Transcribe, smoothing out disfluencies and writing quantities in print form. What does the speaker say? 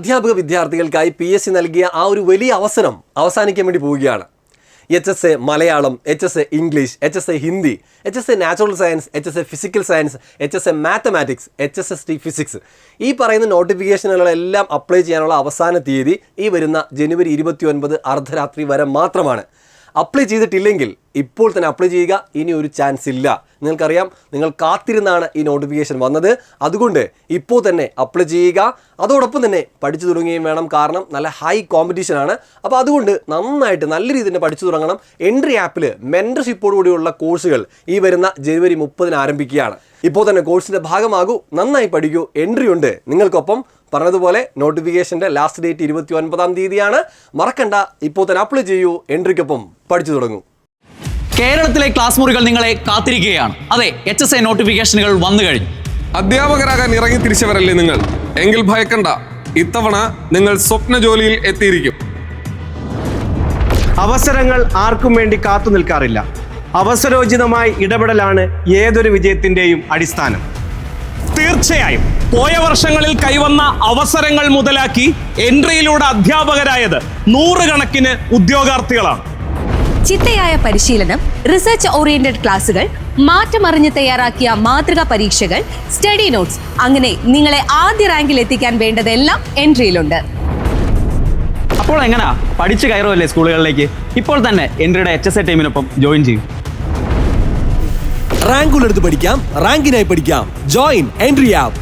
അധ്യാപക വിദ്യാർത്ഥികൾക്കായി PSC നൽകിയ ആ ഒരു വലിയ അവസരം അവസാനിക്കാൻ വേണ്ടി പോവുകയാണ്. HSA Malayalam, HSA English, HSA Hindi, HSA natural science, HSA physical science, HSA mathematics, HSST physics, ഈ പറയുന്ന നോട്ടിഫിക്കേഷനുകളെല്ലാം അപ്ലൈ ചെയ്യാനുള്ള അവസാന തീയതി ഈ വരുന്ന ജനുവരി 29 അർദ്ധരാത്രി വരെ മാത്രമാണ്. അപ്ലൈ ചെയ്തിട്ടില്ലെങ്കിൽ ഇപ്പോൾ തന്നെ അപ്ലൈ ചെയ്യുക. ഇനി ഒരു ചാൻസ് ഇല്ല. നിങ്ങൾക്കറിയാം, നിങ്ങൾ കാത്തിരുന്നാണ് ഈ നോട്ടിഫിക്കേഷൻ വന്നത്. അതുകൊണ്ട് ഇപ്പോൾ തന്നെ അപ്ലൈ ചെയ്യുക. അതോടൊപ്പം തന്നെ പഠിച്ചു തുടങ്ങുകയും വേണം. കാരണം നല്ല ഹൈ കോമ്പറ്റീഷനാണ്. അപ്പോൾ അതുകൊണ്ട് നന്നായിട്ട് നല്ല രീതിയിൽ തന്നെ പഠിച്ചു തുടങ്ങണം. എൻട്രി ആപ്പിൽ മെൻറ്റർഷിപ്പോടുകൂടിയുള്ള കോഴ്സുകൾ ഈ വരുന്ന ജനുവരി 30 ആരംഭിക്കുകയാണ്. ഇപ്പോൾ തന്നെ കോഴ്സിൻ്റെ ഭാഗമാകൂ, നന്നായി പഠിക്കൂ. എൻട്രി ഉണ്ട് നിങ്ങൾക്കൊപ്പം. പറഞ്ഞതുപോലെ നോട്ടിഫിക്കേഷൻ്റെ ലാസ്റ്റ് ഡേറ്റ് 29 തീയതിയാണ്. മറക്കണ്ട, ഇപ്പോൾ തന്നെ അപ്ലൈ ചെയ്യൂ. എൻട്രിക്കൊപ്പം പഠിച്ചു തുടങ്ങൂ. കേരളത്തിലെ ക്ലാസ് മുറികൾ നിങ്ങളെ കാത്തിരിക്കുകയാണ്. അതെ, HSA നോട്ടിഫിക്കേഷനുകൾ വന്നു കഴിഞ്ഞു. അധ്യാപകരാകാൻ ഇറങ്ങി തിരിച്ചവരല്ലേ നിങ്ങൾ? എങ്കിൽ ഭയക്കണ്ട, ഇത്തവണ നിങ്ങൾ സ്വപ്ന ജോലിയിൽ എത്തിയിരിക്കും. അവസരങ്ങൾ ആർക്കും വേണ്ടി കാത്തു നിൽക്കാറില്ല. അവസരോചിതമായി ഇടപെടലാണ് ഏതൊരു വിജയത്തിന്റെയും അടിസ്ഥാനം. തീർച്ചയായും പോയ വർഷങ്ങളിൽ കൈവന്ന അവസരങ്ങൾ മുതലാക്കി എൻട്രിയിലൂടെ അധ്യാപകരായത് 100 കണക്കിന് ഉദ്യോഗാർത്ഥികളാണ്. ചിട്ടയായ പരിശീലനം, റിസർച്ച് ഓറിയന്റഡ് ക്ലാസുകൾ, മാറ്റമറിഞ്ഞ് തയ്യാറാക്കിയ മാതൃകാ പരീക്ഷകൾ, സ്റ്റഡി നോട്ട്സ്, അങ്ങനെ നിങ്ങളെ ആദ്യ റാങ്കിൽ എത്തിക്കാൻ വേണ്ടതെല്ലാം എൻട്രിയിലുണ്ട്. അപ്പോൾ എങ്ങനാ പഠിച്ചു കയറുമല്ലേ സ്കൂളുകളിലേക്ക്? ഇപ്പോൾ തന്നെ എൻട്രിയുടെ HSA ടീമിനൊപ്പം ജോയിൻ ചെയ്യും. റാങ്കുകളെടുത്ത് പഠിക്കാം, റാങ്കിനായി പഠിക്കാം. Join entry app.